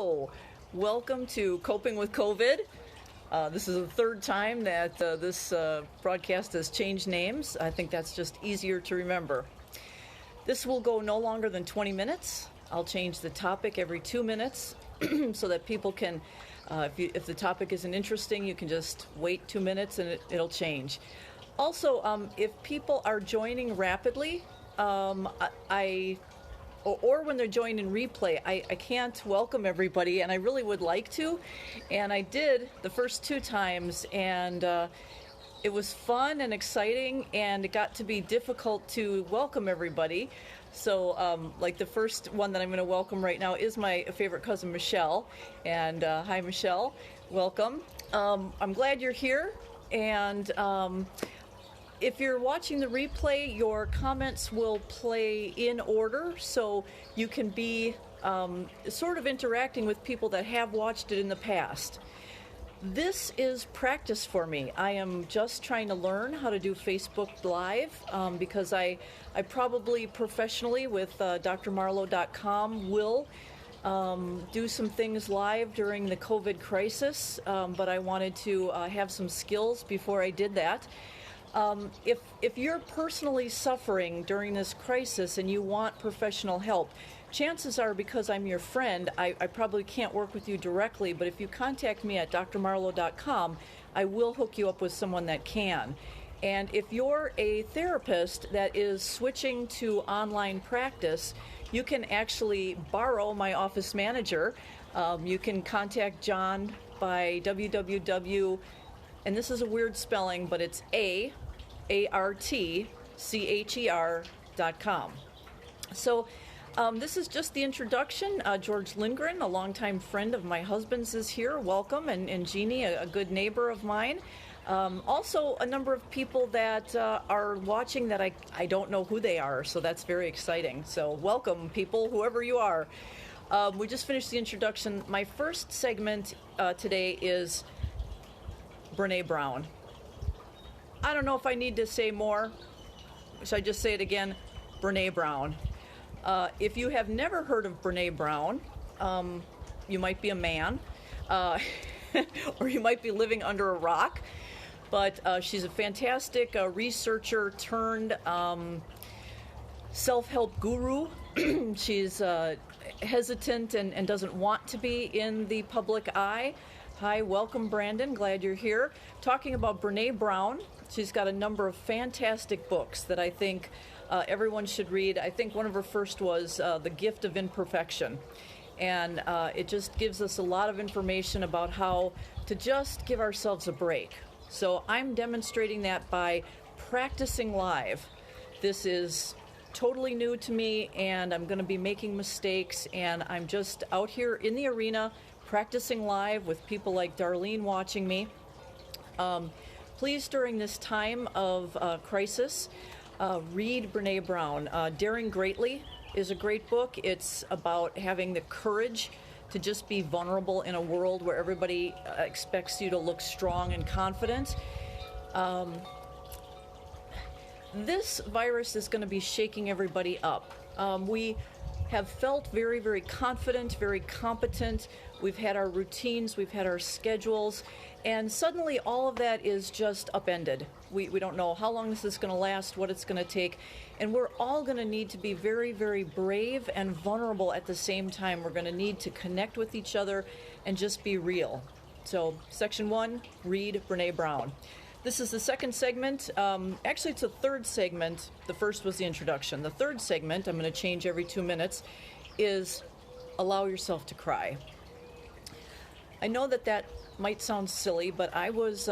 Hello, welcome to Coping with COVID. This is the third time that this broadcast has changed names. I think that's just easier to remember. This will go no longer than 20 minutes. I'll change the topic every 2 minutes so that people can, if the topic isn't interesting, you can just wait 2 minutes and it'll change. Also, if people are joining rapidly, or when they're joined in replay, I can't welcome everybody, and I really would like to. And I did the first 2 times, and it was fun and exciting, and it got to be difficult to welcome everybody. So, like the first one that I'm going to welcome right now is my favorite cousin, Michelle. And hi, Michelle. Welcome. I'm glad you're here. And if you're watching the replay, your comments will play in order, so you can be sort of interacting with people that have watched it in the past. This is practice for me. I am just trying to learn how to do Facebook Live because I probably professionally with drmarlowe.com will do some things live during the COVID crisis, but I wanted to have some skills before I did that. If you're personally suffering during this crisis and you want professional help, chances are, because I'm your friend, I probably can't work with you directly, but if you contact me at drmarlowe.com, I will hook you up with someone that can. And if you're a therapist that is switching to online practice, you can actually borrow my office manager. You can contact John by www. And this is a weird spelling, but it's ARTCHER.com. So this is just the introduction. George Lindgren, a longtime friend of my husband's, is here. Welcome. And Jeannie, a good neighbor of mine. Also, a number of people that are watching that I don't know who they are, so that's very exciting. So welcome, people, whoever you are. We just finished the introduction. My first segment today is Brené Brown. I don't know if I need to say more. Should I just say it again? Brené Brown. If you have never heard of Brené Brown, you might be a man, or you might be living under a rock. But she's a fantastic researcher turned self-help guru. She's hesitant and doesn't want to be in the public eye. Hi, welcome, Brandon. Glad you're here. Talking about Brené Brown. She's got a number of fantastic books that I think everyone should read. I think one of her first was The Gift of Imperfection. And it just gives us a lot of information about how to just give ourselves a break. So I'm demonstrating that by practicing live. This is totally new to me, and I'm going to be making mistakes, and I'm just out here in the arena practicing live with people like Darlene watching me. Please, during this time of crisis, read Brené Brown. Daring Greatly is a great book. It's about having the courage to just be vulnerable in a world where everybody expects you to look strong and confident. This virus is going to be shaking everybody up. We have felt very, very confident, very competent. We've had our routines, we've had our schedules, and suddenly all of that is just upended. We don't know how long this is going to last, what it's going to take, and we're all going to need to be very, very brave and vulnerable at the same time. We're going to need to connect with each other and just be real. So, section 1, read Brené Brown. This is the second segment. Actually, it's a third segment. The first was the introduction. The third segment, I'm going to change every 2 minutes, is allow yourself to cry. I know that might sound silly, but I was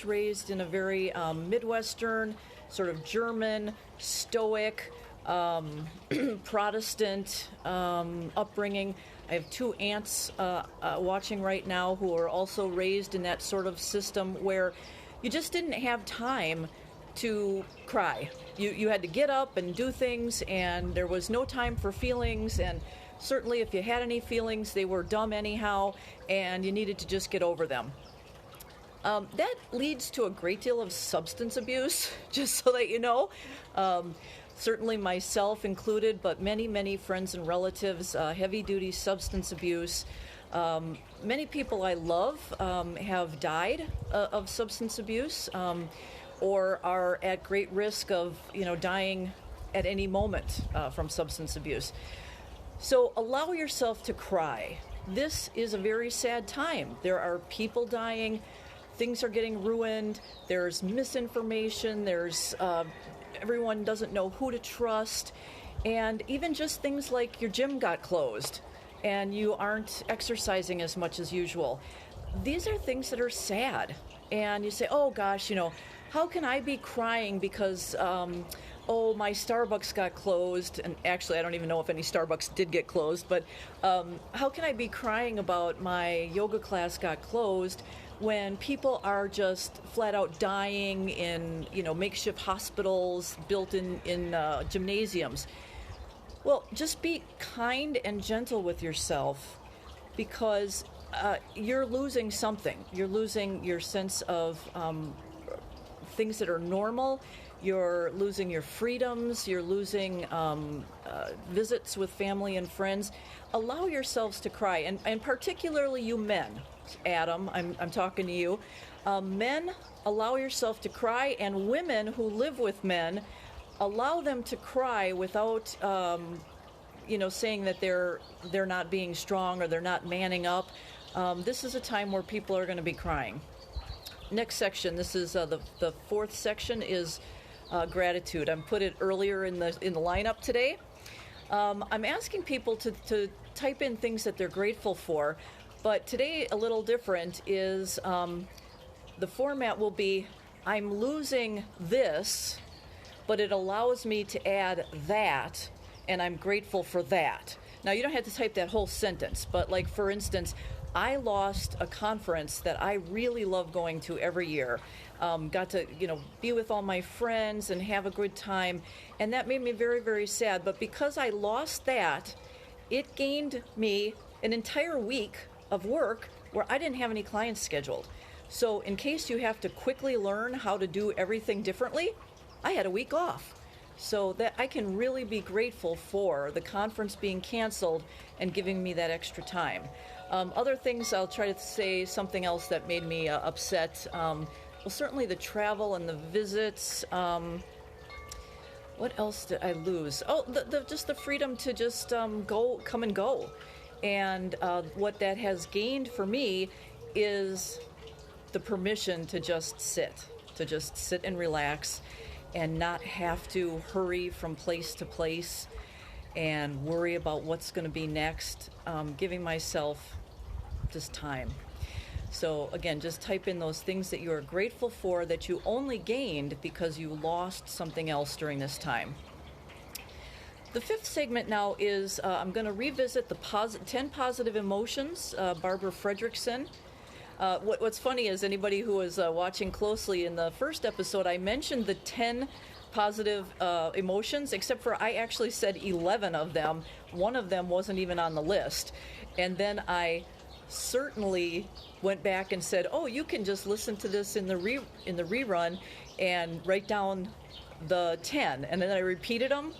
raised in a very Midwestern, sort of German, stoic, Protestant upbringing. I have 2 aunts watching right now who are also raised in that sort of system where you just didn't have time to cry. You had to get up and do things, and there was no time for feelings, and certainly if you had any feelings, they were dumb anyhow, and you needed to just get over them. That leads to a great deal of substance abuse, just so that you know. Certainly myself included, but many, many friends and relatives, heavy-duty substance abuse. Many people I love have died of substance abuse, or are at great risk of, dying at any moment from substance abuse. So allow yourself to cry. This is a very sad time. There are people dying, things are getting ruined, there's misinformation, there's everyone doesn't know who to trust, and even just things like your gym got closed and you aren't exercising as much as usual. These are things that are sad. And you say, oh gosh, how can I be crying because, my Starbucks got closed? And actually, I don't even know if any Starbucks did get closed, but how can I be crying about my yoga class got closed when people are just flat out dying in, makeshift hospitals built in gymnasiums? Well, just be kind and gentle with yourself, because you're losing something. You're losing your sense of things that are normal. You're losing your freedoms. You're losing visits with family and friends. Allow yourselves to cry, and particularly you men. Adam, I'm talking to you. Men, allow yourself to cry, and women who live with men, allow them to cry without, saying that they're not being strong or they're not manning up. This is a time where people are going to be crying. Next section. This is the fourth section is gratitude. I put it earlier in the lineup today. I'm asking people to type in things that they're grateful for, but today a little different is the format will be, I'm losing this, but it allows me to add that, and I'm grateful for that. Now, you don't have to type that whole sentence, but like, for instance, I lost a conference that I really love going to every year. Got to, be with all my friends and have a good time, and that made me very, very sad. But because I lost that, it gained me an entire week of work where I didn't have any clients scheduled. So in case you have to quickly learn how to do everything differently, I had a week off. So that I can really be grateful for the conference being canceled and giving me that extra time. Other things, I'll try to say something else that made me upset. Well, certainly the travel and the visits. What else did I lose? Oh, just the freedom to just come and go. And what that has gained for me is the permission to just sit and relax, and not have to hurry from place to place and worry about what's going to be next, giving myself just time. So again, just type in those things that you are grateful for that you only gained because you lost something else during this time. The fifth segment now is I'm going to revisit the 10 positive emotions, Barbara Fredrickson. What's funny is anybody who was watching closely in the first episode, I mentioned the 10 positive emotions, except for I actually said 11 of them. One of them wasn't even on the list. And then I certainly went back and said, oh, you can just listen to this in the rerun and write down the 10. And then I repeated them.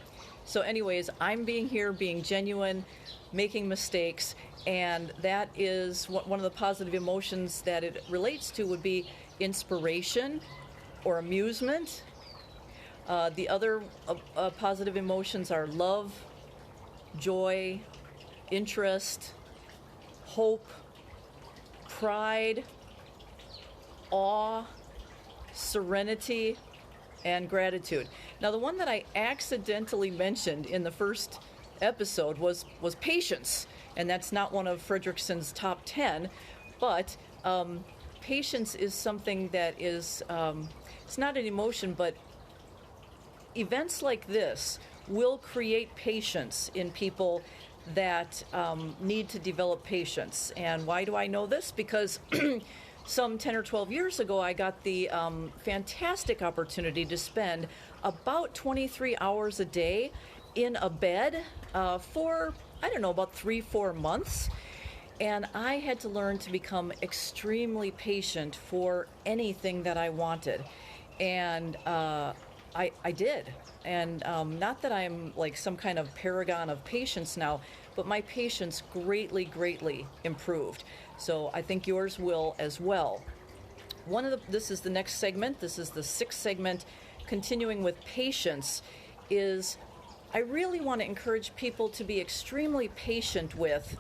So anyways, I'm being genuine, making mistakes, and that is one of the positive emotions that it relates to would be inspiration or amusement. The other positive emotions are love, joy, interest, hope, pride, awe, serenity, and gratitude. Now, the one that I accidentally mentioned in the first episode was patience, and that's not one of Fredrickson's top 10, but patience is something that is, it's not an emotion, but events like this will create patience in people that need to develop patience. And why do I know this? Because some 10 or 12 years ago, I got the fantastic opportunity to spend about 23 hours a day in a bed for, about 3-4 months. And I had to learn to become extremely patient for anything that I wanted. And I did. And not that I'm like some kind of paragon of patience now, but my patience greatly, greatly improved. So I think yours will as well. This is the next segment. This is the sixth segment, continuing with patience, is I really want to encourage people to be extremely patient with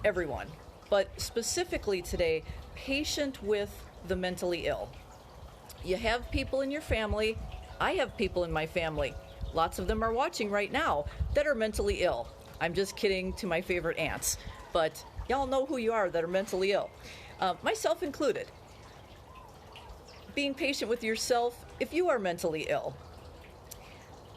everyone, but specifically today, patient with the mentally ill. You have people in your family. I have people in my family. Lots of them are watching right now that are mentally ill. I'm just kidding to my favorite aunts, but y'all know who you are that are mentally ill, myself included. Being patient with yourself if you are mentally ill.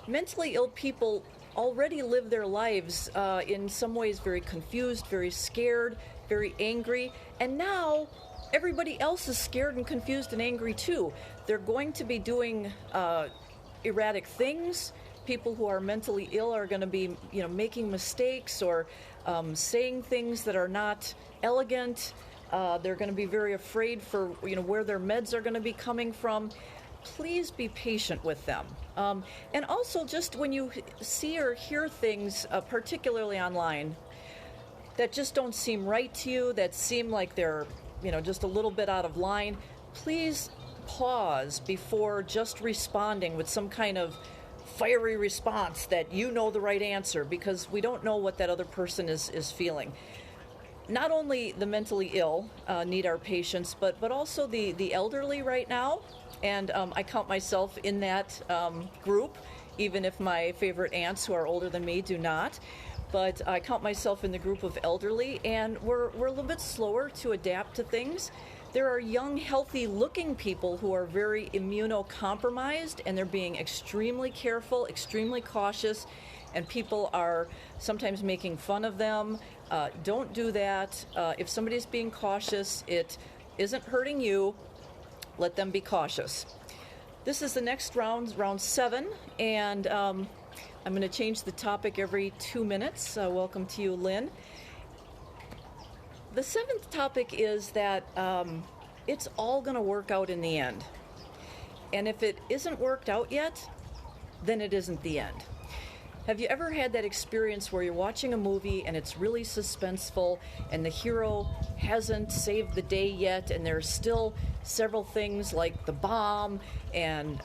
Mentally ill people already live their lives in some ways very confused, very scared, very angry, and now everybody else is scared and confused and angry too. They're going to be doing erratic things. People who are mentally ill are going to be, making mistakes or saying things that are not elegant. They're going to be very afraid for, where their meds are going to be coming from. Please be patient with them. And also, just when you see or hear things, particularly online, that just don't seem right to you, that seem like they're, just a little bit out of line, please pause before just responding with some kind of fiery response that you know the right answer, because we don't know what that other person is feeling. Not only the mentally ill need our patience, but also the elderly right now. And I count myself in that group, even if my favorite aunts who are older than me do not. But I count myself in the group of elderly, and we're a little bit slower to adapt to things. There are young, healthy-looking people who are very immunocompromised, and they're being extremely careful, extremely cautious, and people are sometimes making fun of them. Don't do that. If somebody's being cautious, it isn't hurting you. Let them be cautious. This is the next round 7, and I'm going to change the topic every 2 minutes. Welcome to you, Lynn. The 7th topic is that it's all going to work out in the end. And if it isn't worked out yet, then it isn't the end. Have you ever had that experience where you're watching a movie and it's really suspenseful and the hero hasn't saved the day yet, and there's still several things like the bomb and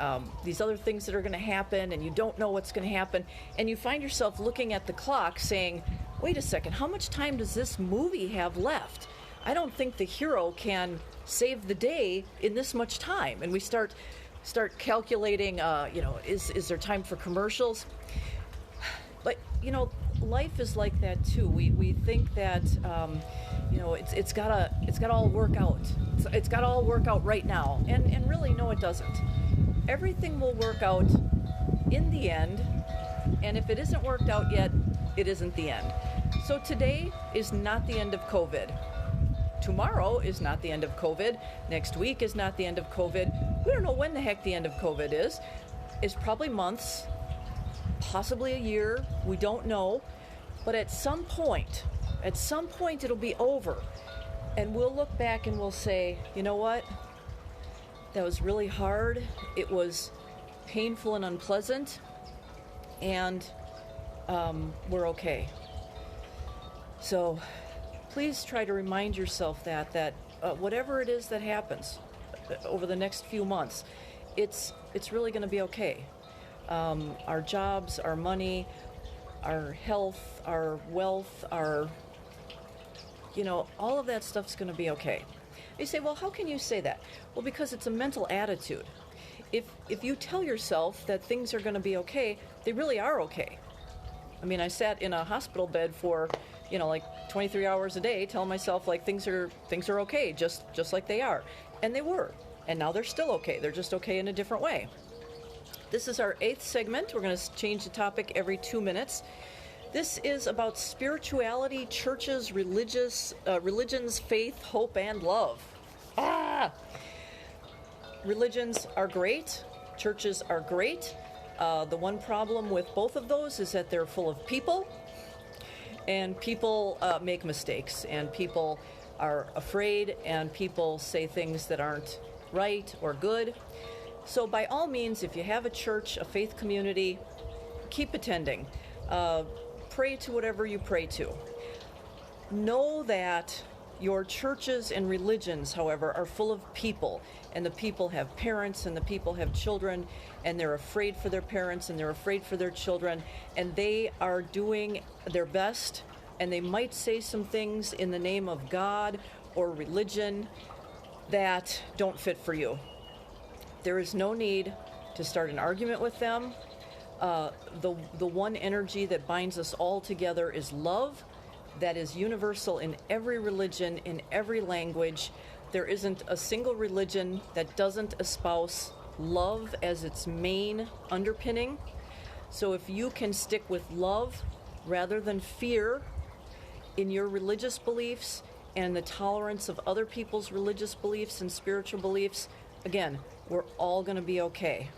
these other things that are going to happen, and you don't know what's going to happen, and you find yourself looking at the clock saying, wait a second, how much time does this movie have left? I don't think the hero can save the day in this much time. And we start calculating, is there time for commercials? But, life is like that too. We think that, it's gotta all work out. It's gotta all work out right now. And really, no, it doesn't. Everything will work out in the end. And if it isn't worked out yet, it isn't the end. So today is not the end of COVID. Tomorrow is not the end of COVID. Next week is not the end of COVID. We don't know when the heck the end of COVID is. It's probably months, possibly a year. We don't know. But at some point it'll be over. And we'll look back and we'll say, you know what? That was really hard. It was painful and unpleasant. And we're okay. So please try to remind yourself that whatever it is that happens over the next few months, it's really going to be okay. Our jobs, our money, our health, our wealth, all of that stuff's going to be okay. You say, well, how can you say that? Well, because it's a mental attitude. If you tell yourself that things are going to be okay, they really are okay. I mean, I sat in a hospital bed for, like 23 hours a day, telling myself like things are okay, just like they are. And they were. And now they're still okay. They're just okay in a different way. This is our 8th segment. We're going to change the topic every 2 minutes. This is about spirituality, churches, religions, faith, hope, and love. Religions are great. Churches are great. The one problem with both of those is that they're full of people. And people make mistakes. And people are afraid. And people say things that aren't right or good. So by all means, if you have a church, a faith community, keep attending. pray to whatever you pray to. Know that your churches and religions, however, are full of people, and the people have parents, and the people have children, and they're afraid for their parents, and they're afraid for their children, and they are doing their best, and they might say some things in the name of God or religion that don't fit for you. There is no need to start an argument with them. The one energy that binds us all together is love. That is universal in every religion, in every language. There isn't a single religion that doesn't espouse love as its main underpinning. So if you can stick with love rather than fear in your religious beliefs and the tolerance of other people's religious beliefs and spiritual beliefs, again, we're all going to be okay.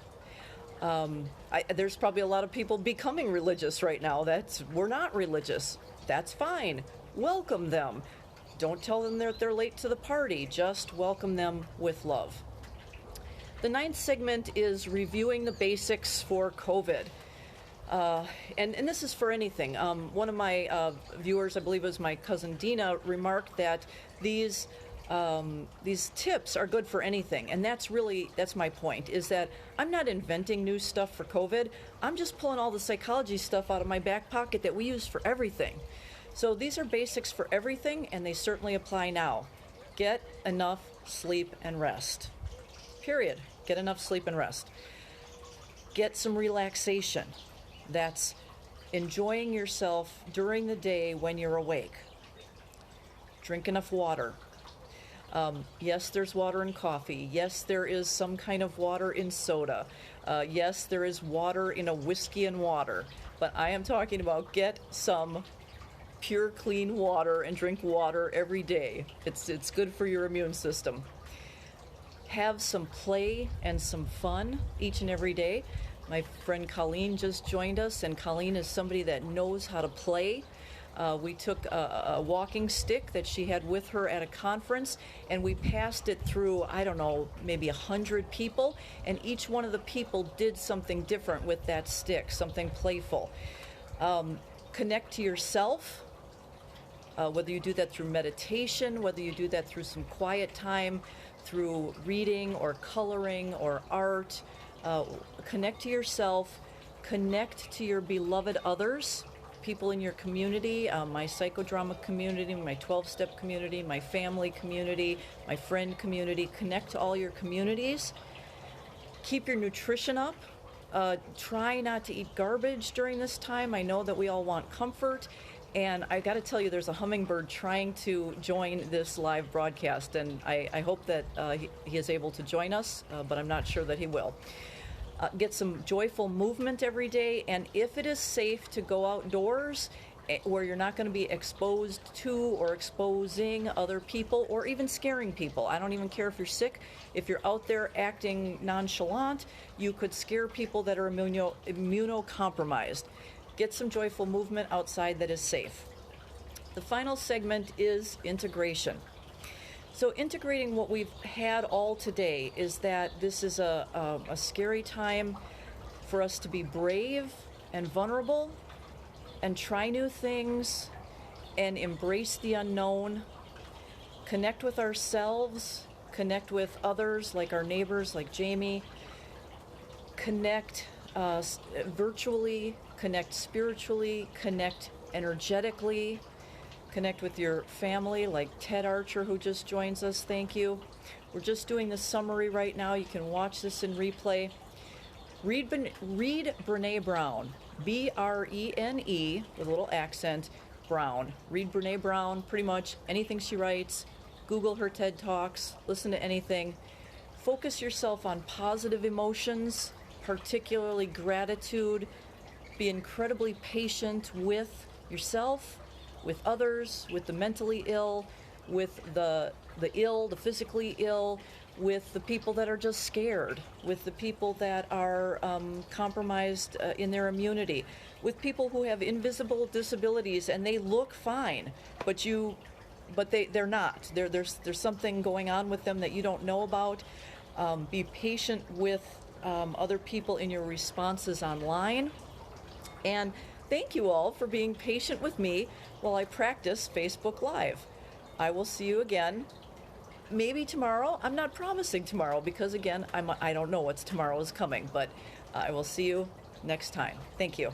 There's probably a lot of people becoming religious right now. We're not religious. That's fine. Welcome them. Don't tell them that they're late to the party. Just welcome them with love. The 9th segment is reviewing the basics for COVID. And this is for anything. One of my viewers, I believe it was my cousin Dina, remarked that these tips are good for anything. And that's my point, is that I'm not inventing new stuff for COVID. I'm just pulling all the psychology stuff out of my back pocket that we use for everything. So these are basics for everything, and they certainly apply now. Get enough sleep and rest. Period. Get enough sleep and rest. Get some relaxation. That's enjoying yourself during the day when you're awake. Drink enough water. Yes, there's water in coffee. Yes, there is some kind of water in soda. Yes, there is water in a whiskey and water. But I am talking about get some pure, clean water and drink water every day. It's good for your immune system. Have some play and some fun each and every day. My friend Colleen just joined us, and Colleen is somebody that knows how to play. We took a walking stick that she had with her at a conference, and we passed it through, I don't know, maybe 100 people, and each one of the people did something different with that stick, something playful. Connect to yourself, whether you do that through meditation, whether you do that through some quiet time, through reading or coloring or art. Connect to yourself, connect to your beloved others, people in your community, my psychodrama community, my 12-step community, my family community, my friend community. Connect to all your communities. Keep your nutrition up. Try not to eat garbage during this time. I know that we all want comfort. And I got to tell you, there's a hummingbird trying to join this live broadcast, and I hope that he is able to join us, but I'm not sure that he will. Get some joyful movement every day, and if it is safe to go outdoors where you're not going to be exposed to or exposing other people or even scaring people. I don't even care if you're sick. If you're out there acting nonchalant, you could scare people that are immunocompromised. Get some joyful movement outside that is safe. The final segment is integration. So integrating what we've had all today is that this is a scary time for us to be brave and vulnerable and try new things and embrace the unknown, connect with ourselves, connect with others like our neighbors, like Jamie, connect virtually, connect spiritually, connect energetically, connect with your family like Ted Archer, who just joins us. Thank you. We're just doing the summary right now. You can watch this in replay. Read Brené Brown, B-R-E-N-E, with a little accent, Brown. Read Brené Brown, pretty much anything she writes. Google her TED Talks, listen to anything. Focus yourself on positive emotions, particularly gratitude. Be incredibly patient with yourself, with others, with the mentally ill, with the ill, the physically ill, with the people that are just scared, with the people that are compromised in their immunity, with people who have invisible disabilities and they look fine, but they're not. There's something going on with them that you don't know about. Be patient with other people in your responses online. And thank you all for being patient with me while I practice Facebook Live. I will see you again maybe tomorrow. I'm not promising tomorrow because, again, I don't know what's tomorrow is coming, but I will see you next time. Thank you.